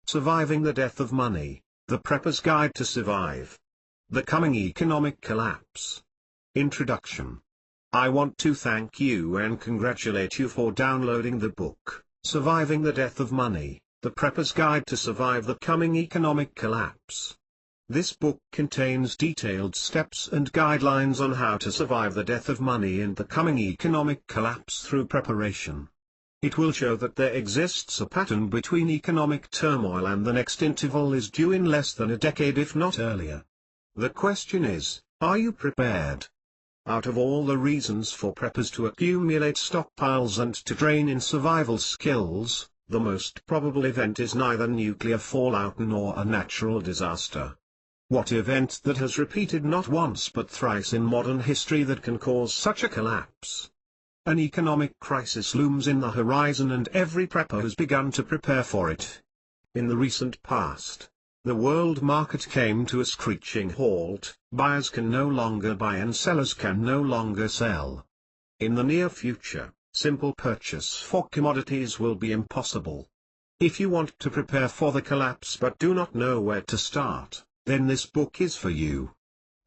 Surviving the Death of Money, The Prepper's Guide to Survive. The Coming Economic Collapse. Introduction. I want to thank you and congratulate you for downloading the book, Surviving the Death of Money, The Prepper's Guide to Survive the Coming Economic Collapse. This book contains detailed steps and guidelines on how to survive the death of money and the coming economic collapse through preparation. It will show that there exists a pattern between economic turmoil and the next interval is due in less than a decade if not earlier. The question is, are you prepared? Out of all the reasons for preppers to accumulate stockpiles and to train in survival skills, the most probable event is neither nuclear fallout nor a natural disaster. What event that has repeated not once but thrice in modern history that can cause such a collapse? An economic crisis looms in the horizon and every prepper has begun to prepare for it. In the recent past, the world market came to a screeching halt, buyers can no longer buy and sellers can no longer sell. In the near future, simple purchase for commodities will be impossible. If you want to prepare for the collapse but do not know where to start, then this book is for you.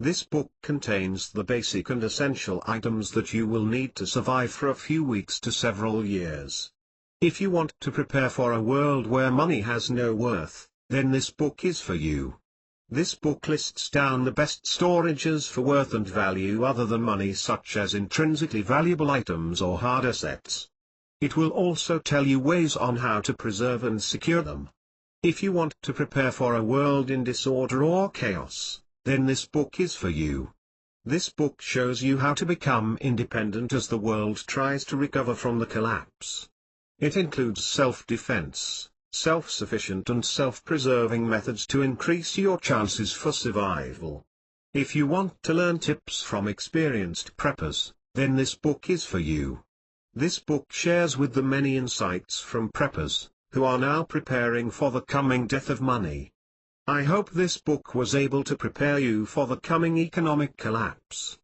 This book contains the basic and essential items that you will need to survive for a few weeks to several years. If you want to prepare for a world where money has no worth, then this book is for you. This book lists down the best storages for worth and value other than money, such as intrinsically valuable items or hard assets. It will also tell you ways on how to preserve and secure them. If you want to prepare for a world in disorder or chaos, then this book is for you. This book shows you how to become independent as the world tries to recover from the collapse. It includes self-defense, self-sufficient and self-preserving methods to increase your chances for survival. If you want to learn tips from experienced preppers, then this book is for you. This book shares with the many insights from preppers, who are now preparing for the coming death of money. I hope this book was able to prepare you for the coming economic collapse.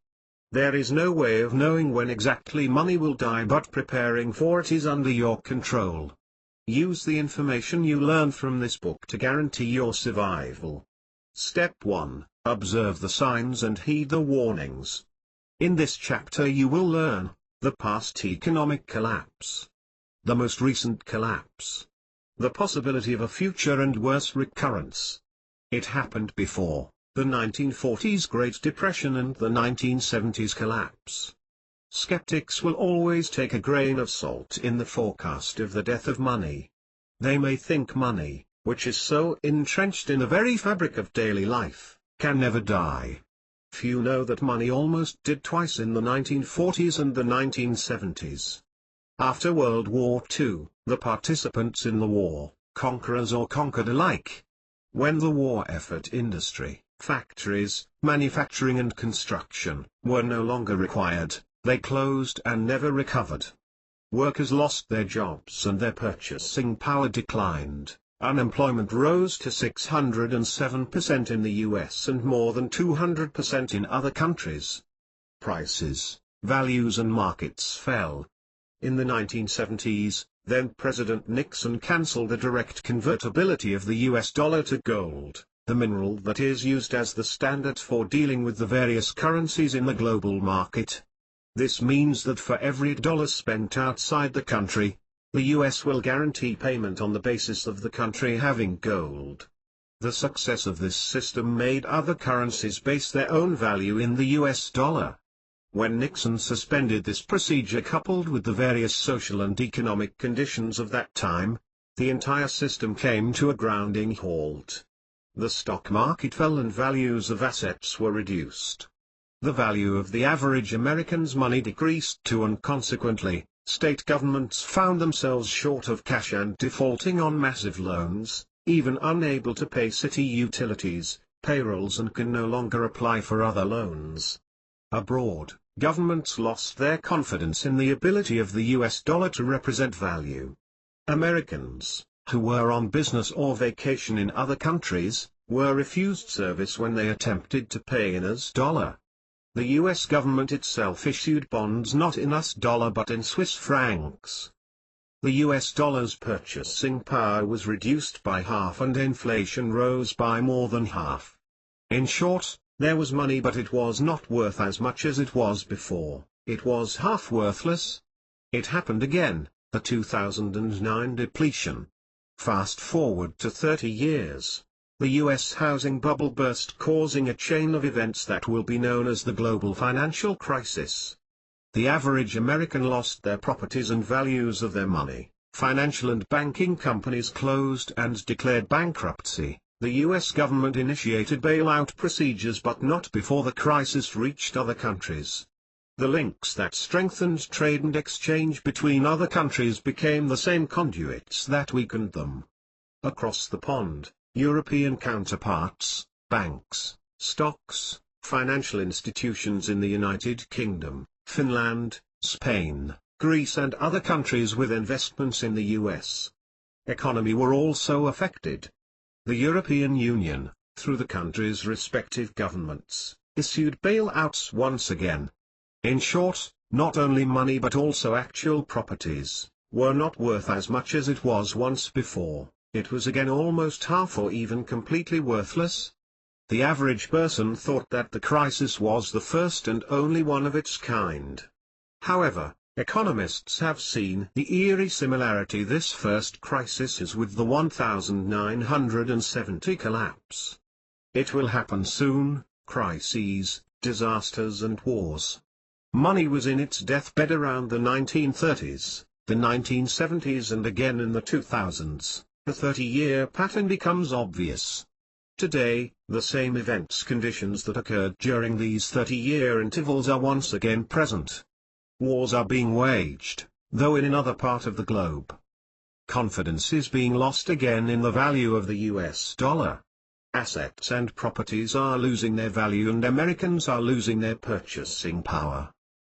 There is no way of knowing when exactly money will die, but preparing for it is under your control. Use the information you learn from this book to guarantee your survival. Step 1. Observe the signs and heed the warnings. In this chapter you will learn the past economic collapse, the most recent collapse, the possibility of a future and worse recurrence. It happened before the 1940s Great Depression and the 1970s collapse. Skeptics will always take a grain of salt in the forecast of the death of money. They may think money, which is so entrenched in the very fabric of daily life, can never die. Few know that money almost did twice in the 1940s and the 1970s. After World War II, the participants in the war, conquerors or conquered alike. When the war effort industry, factories, manufacturing and construction, were no longer required, they closed and never recovered. Workers lost their jobs and their purchasing power declined. Unemployment rose to 607% in the US and more than 200% in other countries. Prices, values and markets fell. In the 1970s, then-President Nixon cancelled the direct convertibility of the US dollar to gold, the mineral that is used as the standard for dealing with the various currencies in the global market. This means that for every dollar spent outside the country, the US will guarantee payment on the basis of the country having gold. The success of this system made other currencies base their own value in the US dollar. When Nixon suspended this procedure coupled with the various social and economic conditions of that time, the entire system came to a grounding halt. The stock market fell and values of assets were reduced. The value of the average American's money decreased too, and consequently, state governments found themselves short of cash and defaulting on massive loans, even unable to pay city utilities, payrolls, and can no longer apply for other loans. Abroad, governments lost their confidence in the ability of the US dollar to represent value. Americans, who were on business or vacation in other countries, were refused service when they attempted to pay in US dollar. The US government itself issued bonds not in US dollar but in Swiss francs. The US dollar's purchasing power was reduced by half and inflation rose by more than half. In short, there was money but it was not worth as much as it was before, it was half worthless. It happened again, the 2009 depletion. Fast forward to 30 years. The US housing bubble burst, causing a chain of events that will be known as the global financial crisis. The average American lost their properties and values of their money. Financial and banking companies closed and declared bankruptcy. The US government initiated bailout procedures but not before the crisis reached other countries. The links that strengthened trade and exchange between other countries became the same conduits that weakened them. Across the pond, European counterparts, banks, stocks, financial institutions in the United Kingdom, Finland, Spain, Greece and other countries with investments in the US economy were also affected. The European Union, through the countries' respective governments, issued bailouts once again. In short, not only money but also actual properties, were not worth as much as it was once before, it was again almost half or even completely worthless. The average person thought that the crisis was the first and only one of its kind. However, economists have seen the eerie similarity this first crisis is with the 1970 collapse. It will happen soon, crises, disasters and wars. Money was in its deathbed around the 1930s, the 1970s and again in the 2000s. The 30-year pattern becomes obvious. Today, the same events conditions that occurred during these 30-year intervals are once again present. Wars are being waged, though in another part of the globe. Confidence is being lost again in the value of the US dollar. Assets and properties are losing their value and Americans are losing their purchasing power.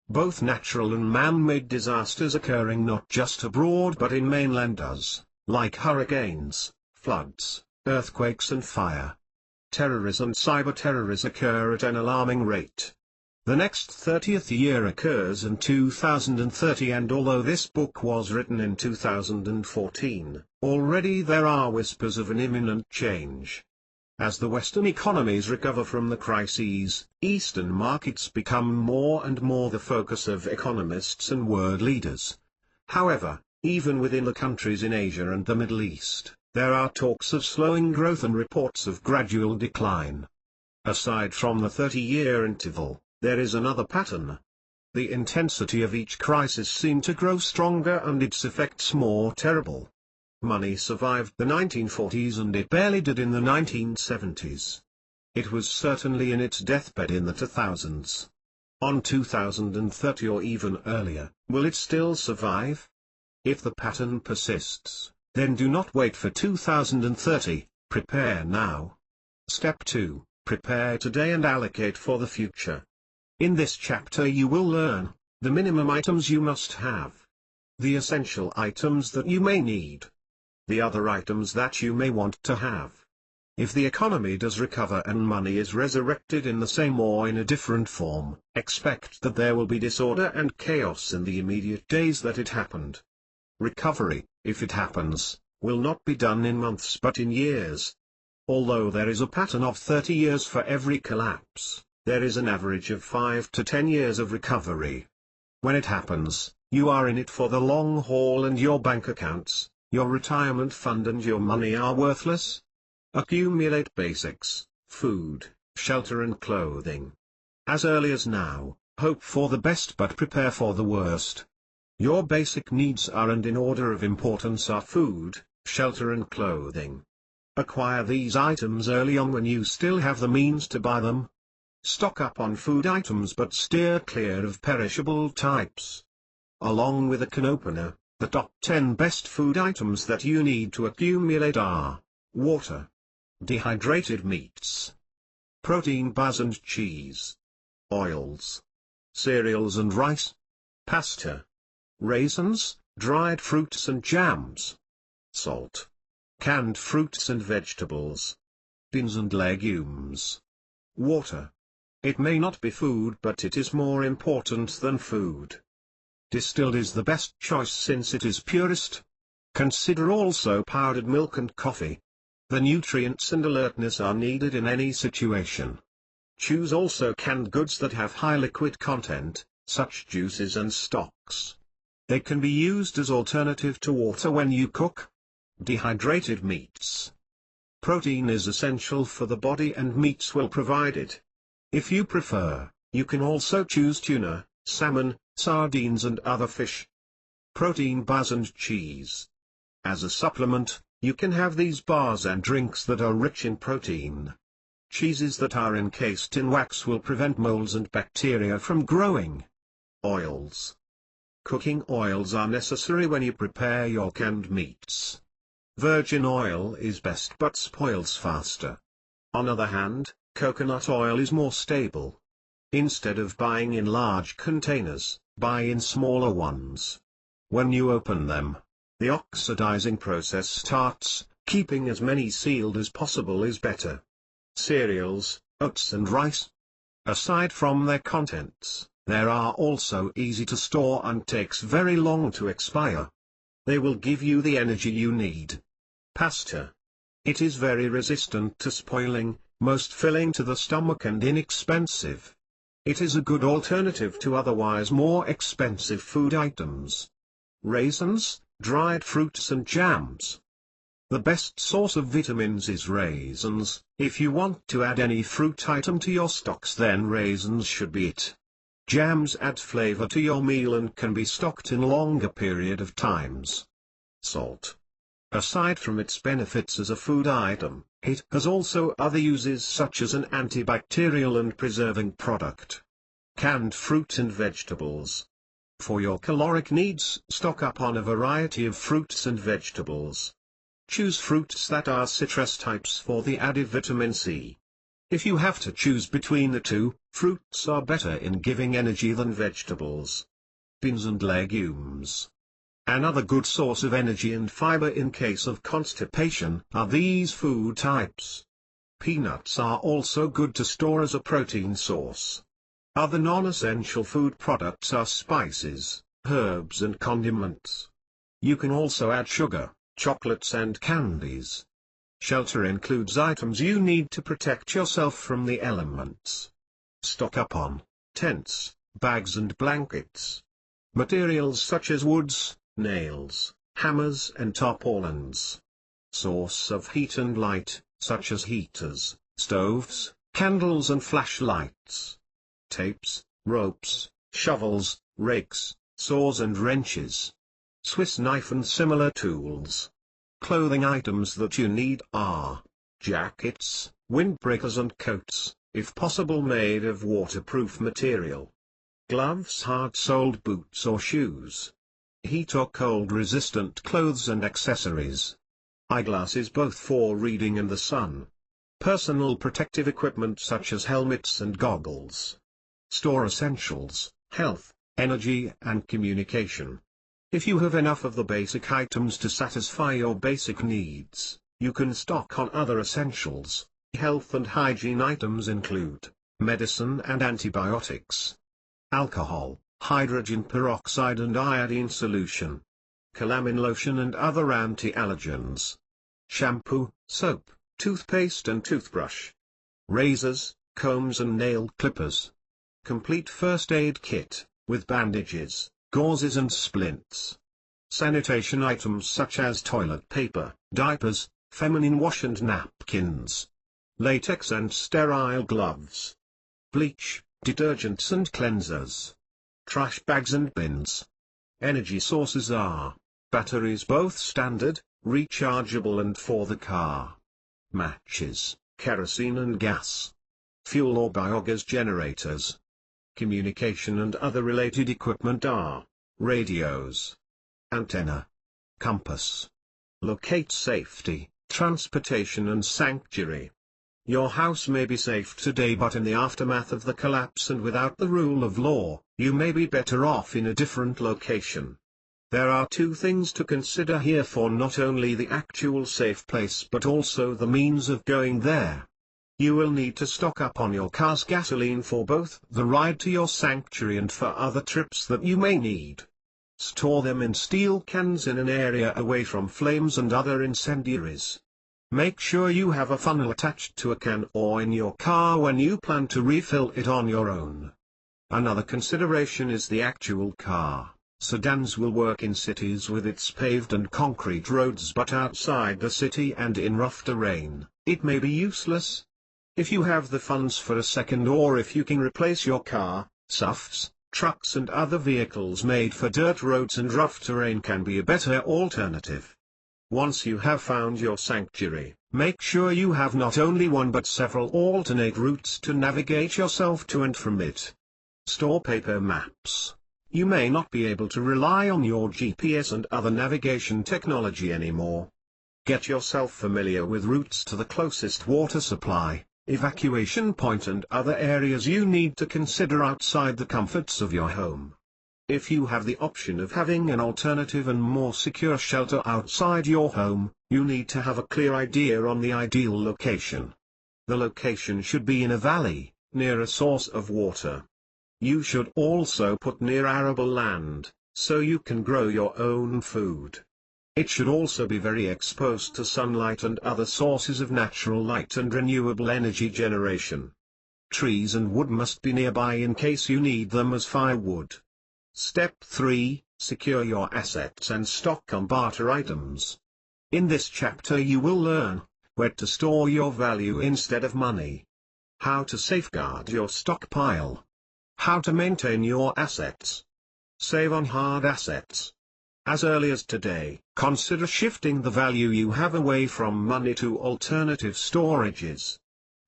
Both natural and man-made disasters occurring not just abroad but in mainland does, like hurricanes, floods, earthquakes and fire. Terrorism and cyber-terrorism occur at an alarming rate. The next 30th year occurs in 2030 and although this book was written in 2014, already there are whispers of an imminent change. As the Western economies recover from the crises, Eastern markets become more and more the focus of economists and world leaders. However, even within the countries in Asia and the Middle East, there are talks of slowing growth and reports of gradual decline. Aside from the 30-year interval, there is another pattern. The intensity of each crisis seems to grow stronger and its effects more terrible. Money survived the 1940s and it barely did in the 1970s. It was certainly in its deathbed in the 2000s. On 2030 or even earlier, will it still survive? If the pattern persists, then do not wait for 2030, prepare now. Step 2, prepare today and allocate for the future. In this chapter you will learn the minimum items you must have, the essential items that you may need, the other items that you may want to have. If the economy does recover and money is resurrected in the same or in a different form, expect that there will be disorder and chaos in the immediate days that it happened. Recovery, if it happens, will not be done in months but in years. Although there is a pattern of 30 years for every collapse, there is an average of 5 to 10 years of recovery. When it happens, you are in it for the long haul and your bank accounts, your retirement fund and your money are worthless. Accumulate basics, food, shelter and clothing. As early as now, hope for the best but prepare for the worst. Your basic needs are and in order of importance are food, shelter and clothing. Acquire these items early on when you still have the means to buy them. Stock up on food items but steer clear of perishable types. Along with a can opener, the top 10 best food items that you need to accumulate are water, dehydrated meats, protein bars and cheese, oils, cereals and rice, pasta, raisins, dried fruits and jams, salt, canned fruits and vegetables, beans and legumes. Water. It may not be food but it is more important than food. Distilled is the best choice since it is purest. Consider also powdered milk and coffee. The nutrients and alertness are needed in any situation. Choose also canned goods that have high liquid content, such juices and stocks. They can be used as alternative to water when you cook. Dehydrated meats. Protein is essential for the body and meats will provide it. If you prefer, you can also choose tuna, salmon, sardines and other fish. Protein bars and cheese. As a supplement, you can have these bars and drinks that are rich in protein. Cheeses that are encased in wax will prevent molds and bacteria from growing. Oils. Cooking oils are necessary when you prepare your canned meats. Virgin oil is best but spoils faster. On the other hand, coconut oil is more stable. Instead of buying in large containers, buy in smaller ones. When you open them, the oxidizing process starts. Keeping as many sealed as possible is better. Cereals, oats and rice. Aside from their contents, there are also easy to store and takes very long to expire. They will give you the energy you need. Pasta. It is very resistant to spoiling, most filling to the stomach and inexpensive. It is a good alternative to otherwise more expensive food items. Raisins, dried fruits and jams. The best source of vitamins is raisins. If you want to add any fruit item to your stocks, then raisins should be it. Jams add flavor to your meal and can be stocked in longer period of times. Salt. Aside from its benefits as a food item, it has also other uses such as an antibacterial and preserving product. Canned fruit and vegetables. For your caloric needs, stock up on a variety of fruits and vegetables. Choose fruits that are citrus types for the added vitamin C. If you have to choose between the two, fruits are better in giving energy than vegetables. Beans and legumes. Another good source of energy and fiber in case of constipation are these food types. Peanuts are also good to store as a protein source. Other non-essential food products are spices, herbs and condiments. You can also add sugar, chocolates and candies. Shelter includes items you need to protect yourself from the elements. Stock up on tents, bags and blankets. Materials such as woods, nails, hammers and tarpaulins. Source of heat and light, such as heaters, stoves, candles and flashlights. Tapes, ropes, shovels, rakes, saws and wrenches. Swiss knife and similar tools. Clothing items that you need are jackets, windbreakers and coats, if possible made of waterproof material. Gloves, hard-soled boots or shoes. Heat or cold-resistant clothes and accessories. Eyeglasses both for reading in the sun. Personal protective equipment such as helmets and goggles. Store essentials, health, energy and communication. If you have enough of the basic items to satisfy your basic needs, you can stock on other essentials. Health and hygiene items include medicine and antibiotics, alcohol, hydrogen peroxide and iodine solution, calamine lotion and other anti-allergens, shampoo, soap, toothpaste and toothbrush, razors, combs and nail clippers. Complete first aid kit, with bandages, gauzes and splints. Sanitation items such as toilet paper, diapers, feminine wash and napkins. Latex and sterile gloves. Bleach, detergents and cleansers. Trash bags and bins. Energy sources are batteries, both standard, rechargeable and for the car. Matches, kerosene and gas. Fuel or biogas generators. Communication and other related equipment are radios, antenna, compass. Locate safety, transportation and sanctuary. Your house may be safe today, but in the aftermath of the collapse and without the rule of law, you may be better off in a different location. There are two things to consider here for not only the actual safe place but also the means of going there. You will need to stock up on your car's gasoline for both the ride to your sanctuary and for other trips that you may need. Store them in steel cans in an area away from flames and other incendiaries. Make sure you have a funnel attached to a can or in your car when you plan to refill it on your own. Another consideration is the actual car. Sedans will work in cities with its paved and concrete roads, but outside the city and in rough terrain, it may be useless. If you have the funds for a second, or if you can replace your car, SUVs, trucks and other vehicles made for dirt roads and rough terrain can be a better alternative. Once you have found your sanctuary, make sure you have not only one but several alternate routes to navigate yourself to and from it. Store paper maps. You may not be able to rely on your GPS and other navigation technology anymore. Get yourself familiar with routes to the closest water supply, evacuation point and other areas you need to consider outside the comforts of your home. If you have the option of having an alternative and more secure shelter outside your home, you need to have a clear idea on the ideal location. The location should be in a valley, near a source of water. You should also put near arable land, so you can grow your own food. It should also be very exposed to sunlight and other sources of natural light and renewable energy generation. Trees and wood must be nearby in case you need them as firewood. Step 3. Secure your assets and stock on barter items. In this chapter you will learn where to store your value instead of money, how to safeguard your stockpile, how to maintain your assets, save on hard assets. As early as today, consider shifting the value you have away from money to alternative storages.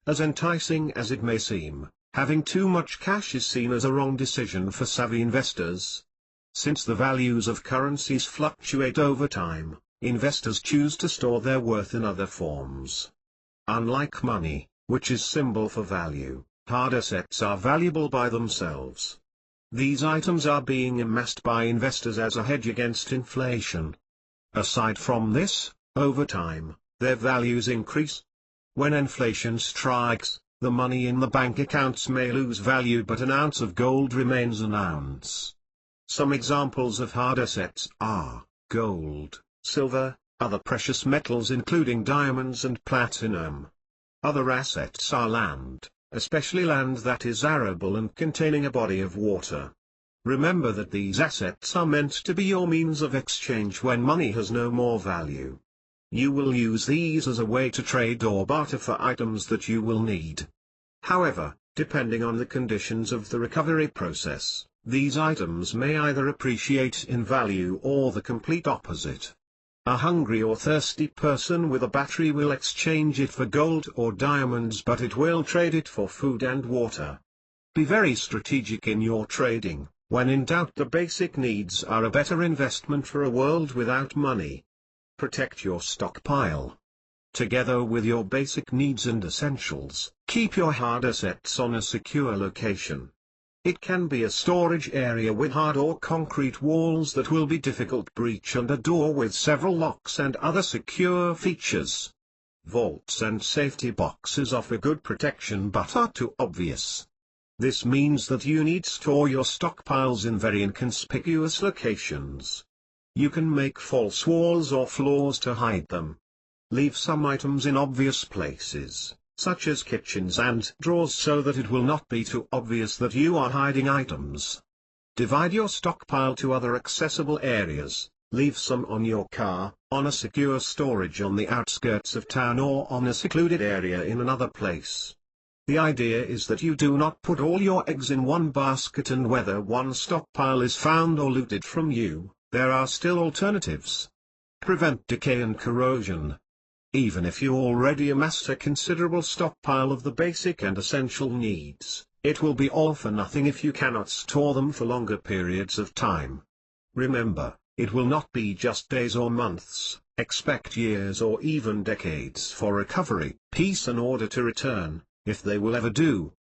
As enticing as it may seem, having too much cash is seen as a wrong decision for savvy investors. Since the values of currencies fluctuate over time, investors choose to store their worth in other forms. Unlike money, which is symbol for value, hard assets are valuable by themselves. These items are being amassed by investors as a hedge against inflation. Aside from this, over time, their values increase. When inflation strikes, the money in the bank accounts may lose value, but an ounce of gold remains an ounce. Some examples of hard assets are gold, silver, other precious metals including diamonds and platinum. Other assets are land, especially land that is arable and containing a body of water. Remember that these assets are meant to be your means of exchange when money has no more value. You will use these as a way to trade or barter for items that you will need. However, depending on the conditions of the recovery process, these items may either appreciate in value or the complete opposite. A hungry or thirsty person with a battery will exchange it for gold or diamonds, but it will trade it for food and water. Be very strategic in your trading. When in doubt, the basic needs are a better investment for a world without money. Protect your stockpile. Together with your basic needs and essentials, keep your hard assets on a secure location. It can be a storage area with hard or concrete walls that will be difficult to breach, and a door with several locks and other secure features. Vaults and safety boxes offer good protection but are too obvious. This means that you need to store your stockpiles in very inconspicuous locations. You can make false walls or floors to hide them. Leave some items in obvious places, such as kitchens and drawers, so that it will not be too obvious that you are hiding items. Divide your stockpile to other accessible areas. Leave some on your car, on a secure storage on the outskirts of town, or on a secluded area in another place. The idea is that you do not put all your eggs in one basket, and whether one stockpile is found or looted from you, there are still alternatives. Prevent decay and corrosion. Even if you already amassed a considerable stockpile of the basic and essential needs, it will be all for nothing if you cannot store them for longer periods of time. Remember, it will not be just days or months. Expect years or even decades for recovery, peace and order to return, if they will ever do.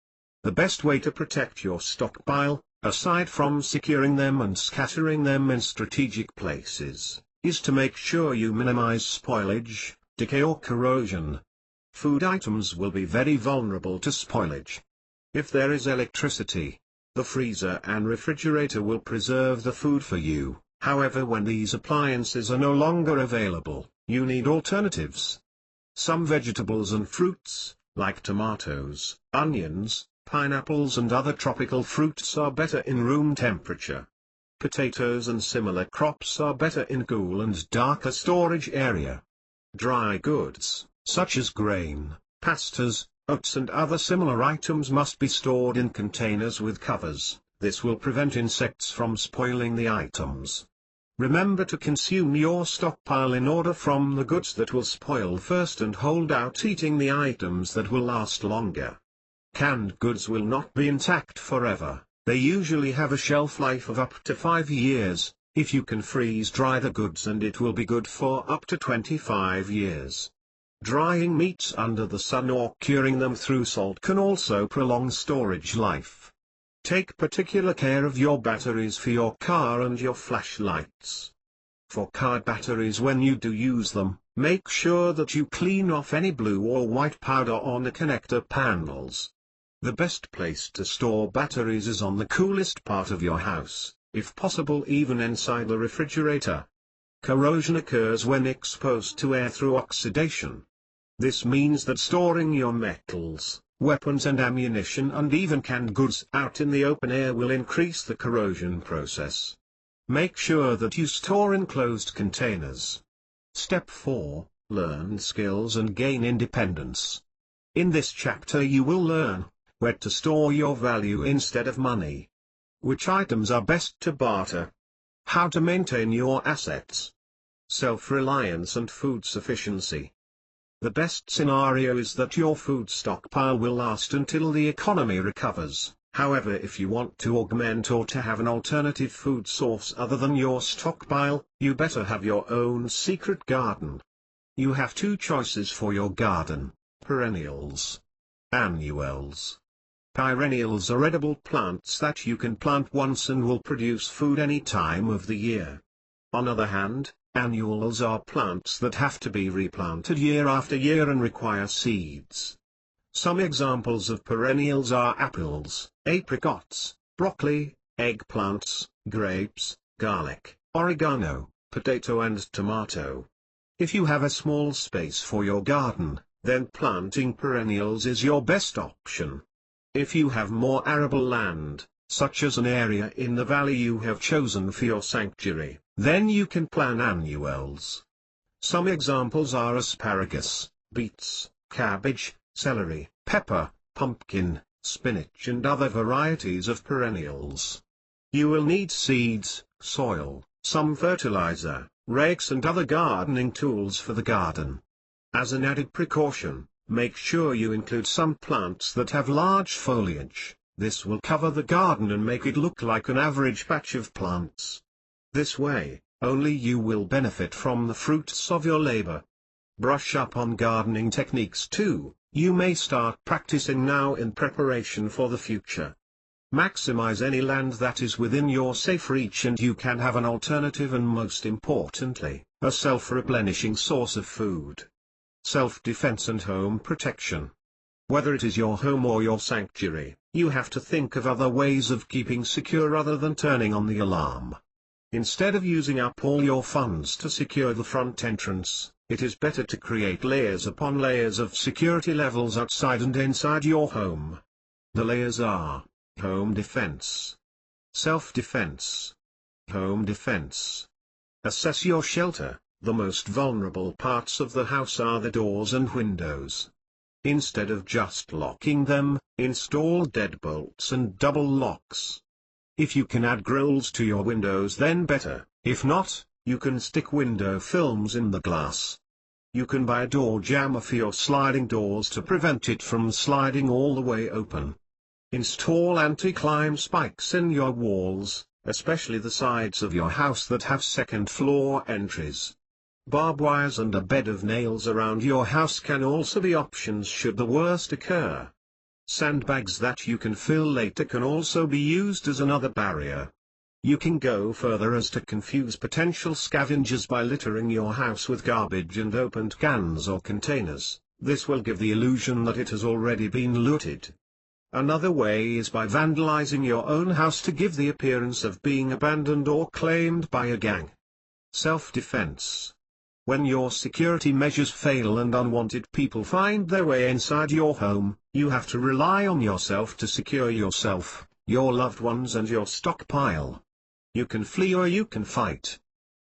The best way to protect your stockpile, aside from securing them and scattering them in strategic places, is to make sure you minimize spoilage, decay or corrosion. Food items will be very vulnerable to spoilage. If there is electricity, the freezer and refrigerator will preserve the food for you. However, when these appliances are no longer available, you need alternatives. Some vegetables and fruits, like tomatoes, onions, pineapples and other tropical fruits are better in room temperature. Potatoes and similar crops are better in cool and darker storage area. Dry goods, such as grain, pastas, oats and other similar items must be stored in containers with covers. This will prevent insects from spoiling the items. Remember to consume your stockpile in order from the goods that will spoil first and hold out eating the items that will last longer. Canned goods will not be intact forever. They usually have a shelf life of up to 5 years. If you can freeze dry the goods, and it will be good for up to 25 years. Drying meats under the sun or curing them through salt can also prolong storage life. Take particular care of your batteries for your car and your flashlights. For car batteries, when you do use them, make sure that you clean off any blue or white powder on the connector panels. The best place to store batteries is on the coolest part of your house, if possible even inside the refrigerator. Corrosion occurs when exposed to air through oxidation. This means that storing your metals, weapons and ammunition and even canned goods out in the open air will increase the corrosion process. Make sure that you store in closed containers. Step 4. Learn skills and gain independence. In this chapter you will learn where to store your value instead of money, which items are best to barter, how to maintain your assets, self-reliance and food sufficiency. The best scenario is that your food stockpile will last until the economy recovers. However, if you want to augment or to have an alternative food source other than your stockpile, you better have your own secret garden. You have 2 choices for your garden: perennials, annuals. Perennials are edible plants that you can plant once and will produce food any time of the year. On the other hand, annuals are plants that have to be replanted year after year and require seeds. Some examples of perennials are apples, apricots, broccoli, eggplants, grapes, garlic, oregano, potato and tomato. If you have a small space for your garden, then planting perennials is your best option. If you have more arable land, such as an area in the valley you have chosen for your sanctuary, then you can plant annuals. Some examples are asparagus, beets, cabbage, celery, pepper, pumpkin, spinach and other varieties of perennials. You will need seeds, soil, some fertilizer, rakes and other gardening tools for the garden. As an added precaution, make sure you include some plants that have large foliage. This will cover the garden and make it look like an average patch of plants. This way, only you will benefit from the fruits of your labor. Brush up on gardening techniques too. You may start practicing now in preparation for the future. Maximize any land that is within your safe reach, and you can have an alternative and, most importantly, a self-replenishing source of food. Self-defense and home protection. Whether it is your home or your sanctuary, you have to think of other ways of keeping secure other than turning on the alarm. Instead of using up all your funds to secure the front entrance, it is better to create layers upon layers of security levels outside and inside your home. The layers are: home defense, self-defense, home defense. Assess your shelter. The most vulnerable parts of the house are the doors and windows. Instead of just locking them, install deadbolts and double locks. If you can add grills to your windows, then better. If not, you can stick window films in the glass. You can buy a door jammer for your sliding doors to prevent it from sliding all the way open. Install anti-climb spikes in your walls, especially the sides of your house that have second-floor entries. Barbed wires and a bed of nails around your house can also be options should the worst occur. Sandbags that you can fill later can also be used as another barrier. You can go further as to confuse potential scavengers by littering your house with garbage and opened cans or containers. This will give the illusion that it has already been looted. Another way is by vandalizing your own house to give the appearance of being abandoned or claimed by a gang. Self-defense. When your security measures fail and unwanted people find their way inside your home, you have to rely on yourself to secure yourself, your loved ones and your stockpile. You can flee or you can fight.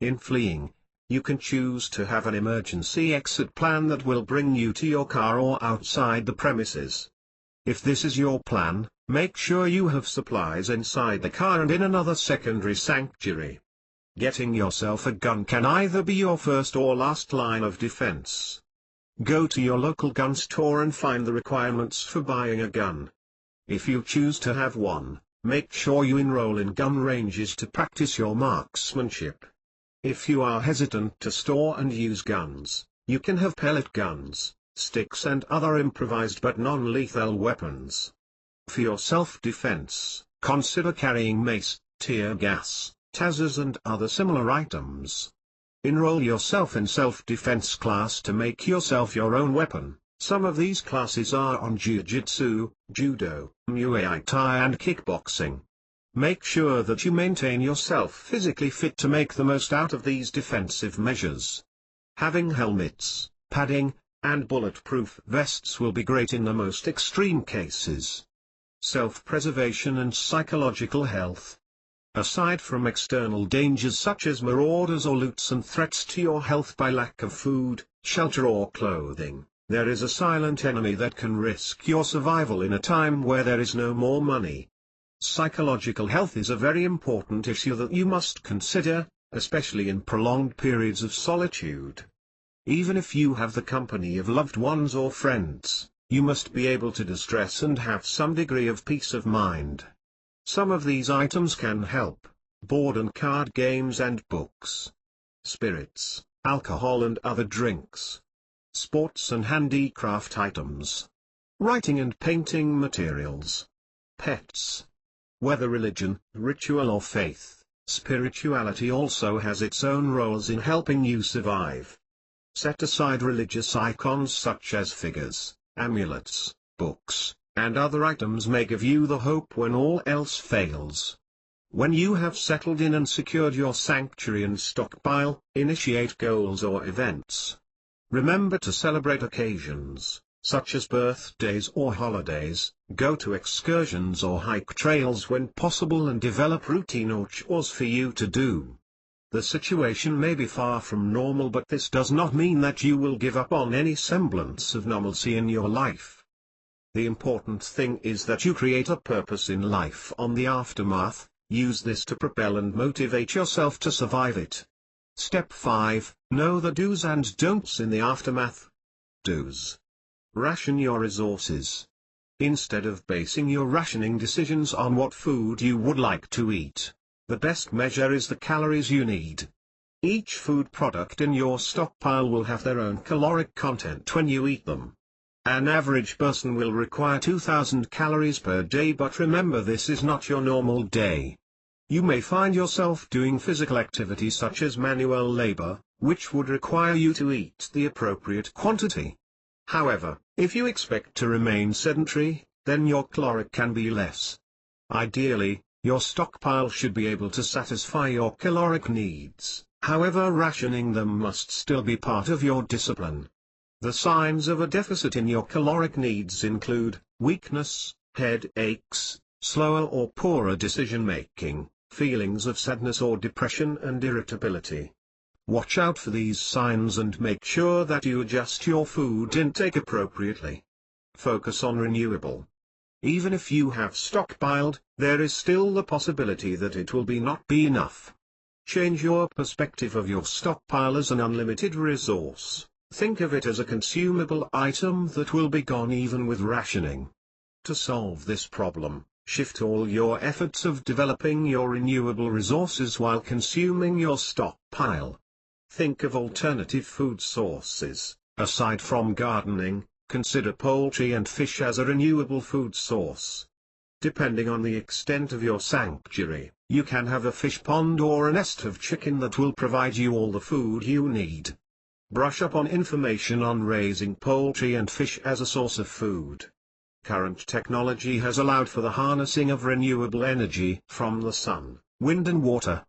In fleeing, you can choose to have an emergency exit plan that will bring you to your car or outside the premises. If this is your plan, make sure you have supplies inside the car and in another secondary sanctuary. Getting yourself a gun can either be your first or last line of defense. Go to your local gun store and find the requirements for buying a gun. If you choose to have one, make sure you enroll in gun ranges to practice your marksmanship. If you are hesitant to store and use guns, you can have pellet guns, sticks and other improvised but non-lethal weapons. For your self-defense, consider carrying mace, tear gas, tasers and other similar items. Enroll yourself in self-defense class to make yourself your own weapon. Some of these classes are on Jiu-Jitsu, Judo, Muay Thai and Kickboxing. Make sure that you maintain yourself physically fit to make the most out of these defensive measures. Having helmets, padding, and bulletproof vests will be great in the most extreme cases. Self-preservation and psychological health. Aside from external dangers such as marauders or loots and threats to your health by lack of food, shelter or clothing, there is a silent enemy that can risk your survival in a time where there is no more money. Psychological health is a very important issue that you must consider, especially in prolonged periods of solitude. Even if you have the company of loved ones or friends, you must be able to distress and have some degree of peace of mind. Some of these items can help: board and card games and books, spirits, alcohol and other drinks, sports and handicraft items, writing and painting materials, pets. Whether religion, ritual or faith, spirituality also has its own roles in helping you survive. Set aside religious icons such as figures, amulets, books, and other items may give you the hope when all else fails. When you have settled in and secured your sanctuary and stockpile, initiate goals or events. Remember to celebrate occasions, such as birthdays or holidays, go to excursions or hike trails when possible and develop routine or chores for you to do. The situation may be far from normal, but this does not mean that you will give up on any semblance of normalcy in your life. The important thing is that you create a purpose in life on the aftermath, use this to propel and motivate yourself to survive it. Step 5, know the do's and don'ts in the aftermath. Do's. Ration your resources. Instead of basing your rationing decisions on what food you would like to eat, the best measure is the calories you need. Each food product in your stockpile will have their own caloric content when you eat them. An average person will require 2000 calories per day, but remember, this is not your normal day. You may find yourself doing physical activity such as manual labor, which would require you to eat the appropriate quantity. However, if you expect to remain sedentary, then your caloric can be less. Ideally, your stockpile should be able to satisfy your caloric needs, however rationing them must still be part of your discipline. The signs of a deficit in your caloric needs include weakness, headaches, slower or poorer decision-making, feelings of sadness or depression and irritability. Watch out for these signs and make sure that you adjust your food intake appropriately. Focus on renewable. Even if you have stockpiled, there is still the possibility that it will not be enough. Change your perspective of your stockpile as an unlimited resource. Think of it as a consumable item that will be gone even with rationing. To solve this problem, shift all your efforts of developing your renewable resources while consuming your stockpile. Think of alternative food sources. Aside from gardening, consider poultry and fish as a renewable food source. Depending on the extent of your sanctuary, you can have a fish pond or a nest of chicken that will provide you all the food you need. Brush up on information on raising poultry and fish as a source of food. Current technology has allowed for the harnessing of renewable energy from the sun, wind and water.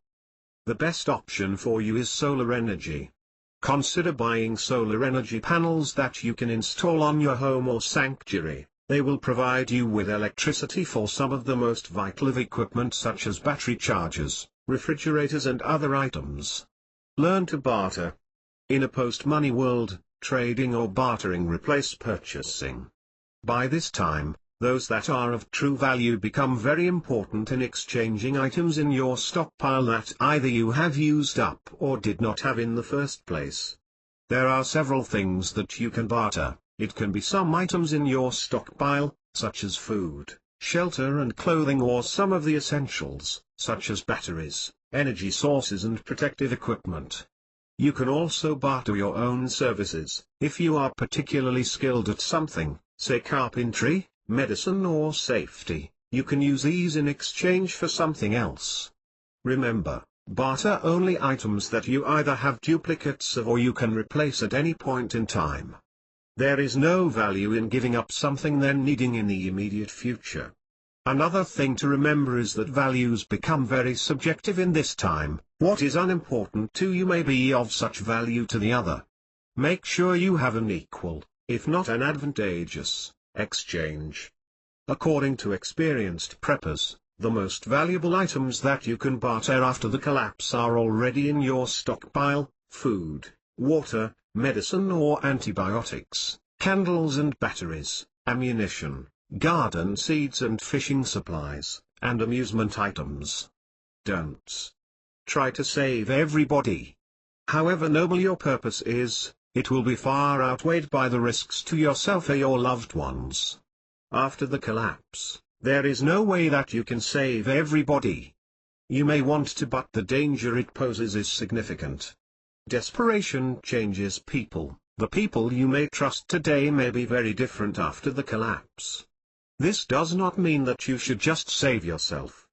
The best option for you is solar energy. Consider buying solar energy panels that you can install on your home or sanctuary. They will provide you with electricity for some of the most vital of equipment such as battery chargers, refrigerators and other items. Learn to barter. In a post-money world, trading or bartering replace purchasing. By this time, those that are of true value become very important in exchanging items in your stockpile that either you have used up or did not have in the first place. There are several things that you can barter. It can be some items in your stockpile, such as food, shelter and clothing, or some of the essentials, such as batteries, energy sources and protective equipment. You can also barter your own services. If you are particularly skilled at something, say carpentry, medicine or safety, you can use these in exchange for something else. Remember, barter only items that you either have duplicates of or you can replace at any point in time. There is no value in giving up something then needing in the immediate future. Another thing to remember is that values become very subjective in this time. What is unimportant to you may be of such value to the other. Make sure you have an equal, if not an advantageous, exchange. According to experienced preppers, the most valuable items that you can barter after the collapse are already in your stockpile: food, water, medicine or antibiotics, candles and batteries, ammunition, garden seeds and fishing supplies, and amusement items. Don'ts. Try to save everybody. However noble your purpose is, it will be far outweighed by the risks to yourself or your loved ones. After the collapse, there is no way that you can save everybody. You may want to, but the danger it poses is significant. Desperation changes people. The people you may trust today may be very different after the collapse. This does not mean that you should just save yourself.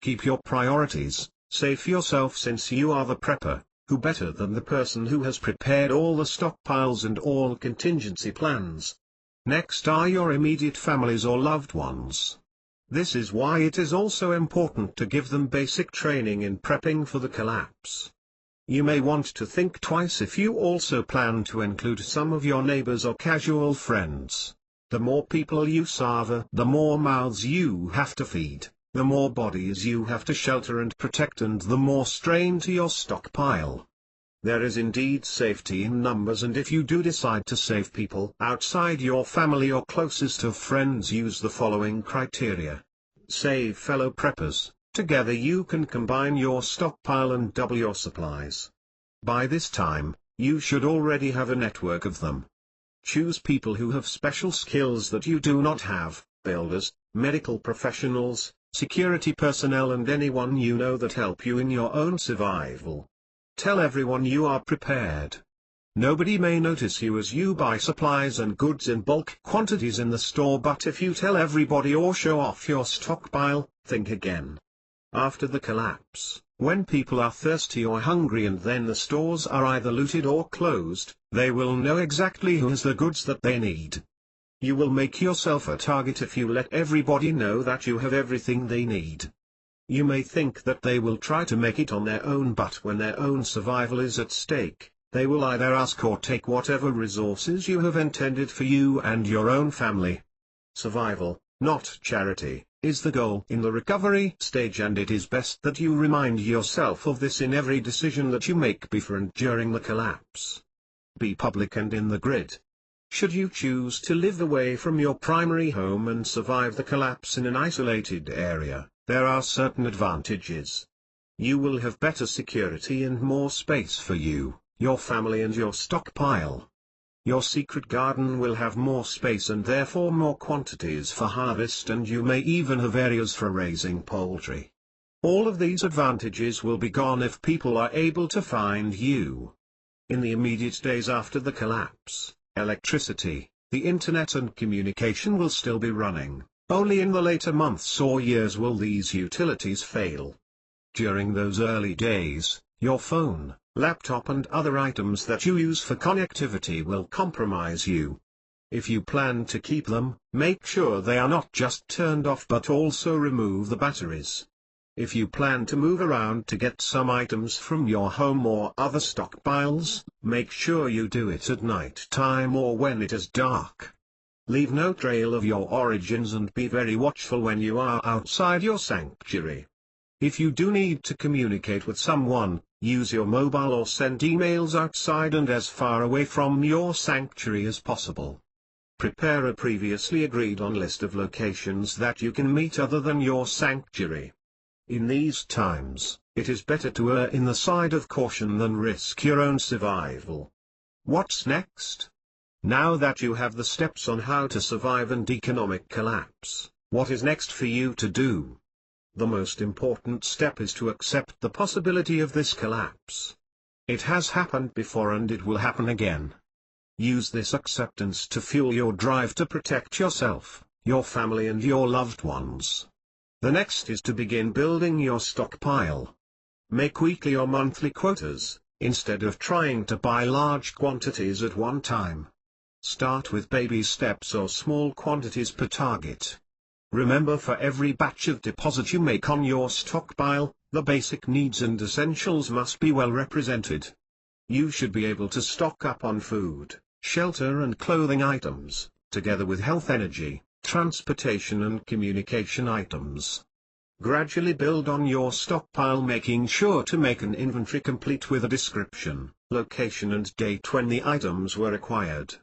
Keep your priorities. Save yourself, since you are the prepper. Who better than the person who has prepared all the stockpiles and all contingency plans? Next are your immediate families or loved ones. This is why it is also important to give them basic training in prepping for the collapse. You may want to think twice if you also plan to include some of your neighbors or casual friends. The more people you serve, the more mouths you have to feed, the more bodies you have to shelter and protect, and the more strain to your stockpile. There is indeed safety in numbers, and if you do decide to save people outside your family or closest of friends, use the following criteria. Save fellow preppers. Together you can combine your stockpile and double your supplies. By this time, you should already have a network of them. Choose people who have special skills that you do not have: builders, medical professionals, security personnel and anyone you know that help you in your own survival. Tell everyone you are prepared. Nobody may notice you as you buy supplies and goods in bulk quantities in the store, but if you tell everybody or show off your stockpile, think again. After the collapse, when people are thirsty or hungry and then the stores are either looted or closed, they will know exactly who has the goods that they need. You will make yourself a target if you let everybody know that you have everything they need. You may think that they will try to make it on their own, but when their own survival is at stake, they will either ask or take whatever resources you have intended for you and your own family. Survival, not charity, is the goal in the recovery stage, and it is best that you remind yourself of this in every decision that you make before and during the collapse. Be public and in the grid. Should you choose to live away from your primary home and survive the collapse in an isolated area, there are certain advantages. You will have better security and more space for you, your family and your stockpile. Your secret garden will have more space and therefore more quantities for harvest, and you may even have areas for raising poultry. All of these advantages will be gone if people are able to find you. In the immediate days after the collapse, electricity, the internet and communication will still be running. Only in the later months or years will these utilities fail. During those early days, your phone, laptop and other items that you use for connectivity will compromise you. If you plan to keep them, make sure they are not just turned off but also remove the batteries. If you plan to move around to get some items from your home or other stockpiles, make sure you do it at night time or when it is dark. Leave no trail of your origins and be very watchful when you are outside your sanctuary. If you do need to communicate with someone, use your mobile or send emails outside and as far away from your sanctuary as possible. Prepare a previously agreed on list of locations that you can meet other than your sanctuary. In these times, it is better to err in the side of caution than risk your own survival. What's next? Now that you have the steps on how to survive an economic collapse, what is next for you to do? The most important step is to accept the possibility of this collapse. It has happened before and it will happen again. Use this acceptance to fuel your drive to protect yourself, your family and your loved ones. The next is to begin building your stockpile. Make weekly or monthly quotas, instead of trying to buy large quantities at one time. Start with baby steps or small quantities per target. Remember, for every batch of deposit you make on your stockpile, the basic needs and essentials must be well represented. You should be able to stock up on food, shelter and clothing items, together with health, energy, transportation and communication items. Gradually build on your stockpile, making sure to make an inventory complete with a description, location and date when the items were acquired.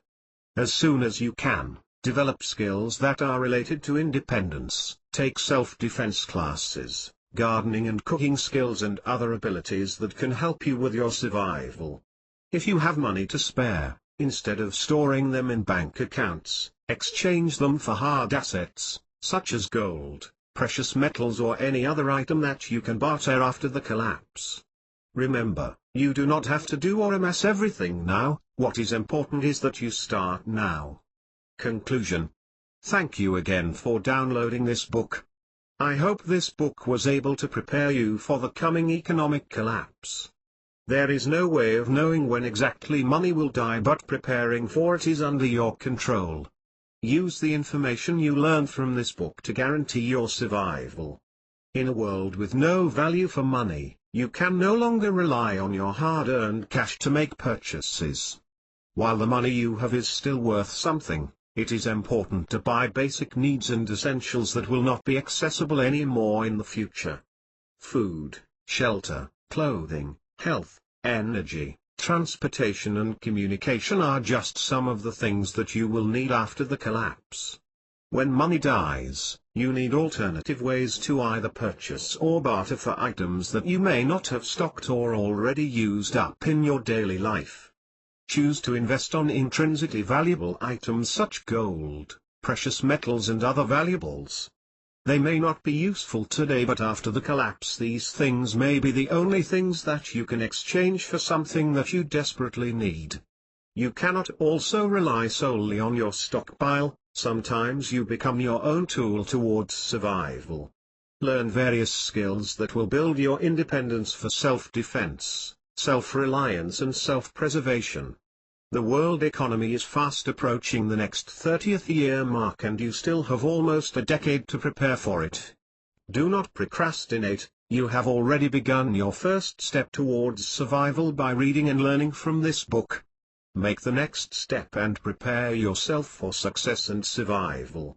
As soon as you can, develop skills that are related to independence, take self-defense classes, gardening and cooking skills and other abilities that can help you with your survival. If you have money to spare, instead of storing them in bank accounts, exchange them for hard assets, such as gold, precious metals or any other item that you can barter after the collapse. Remember, you do not have to do or amass everything now. What is important is that you start now. Conclusion. Thank you again for downloading this book. I hope this book was able to prepare you for the coming economic collapse. There is no way of knowing when exactly money will die, but preparing for it is under your control. Use the information you learn from this book to guarantee your survival. In a world with no value for money, you can no longer rely on your hard-earned cash to make purchases. While the money you have is still worth something, it is important to buy basic needs and essentials that will not be accessible anymore in the future. Food, shelter, clothing, health, energy, transportation and communication are just some of the things that you will need after the collapse. When money dies, you need alternative ways to either purchase or barter for items that you may not have stocked or already used up in your daily life. Choose to invest on intrinsically valuable items such as gold, precious metals and other valuables. They may not be useful today, but after the collapse these things may be the only things that you can exchange for something that you desperately need. You cannot also rely solely on your stockpile. Sometimes you become your own tool towards survival. Learn various skills that will build your independence for self-defense, self-reliance and self-preservation. The world economy is fast approaching the next 30th year mark and you still have almost a decade to prepare for it. Do not procrastinate, you have already begun your first step towards survival by reading and learning from this book. Make the next step and prepare yourself for success and survival.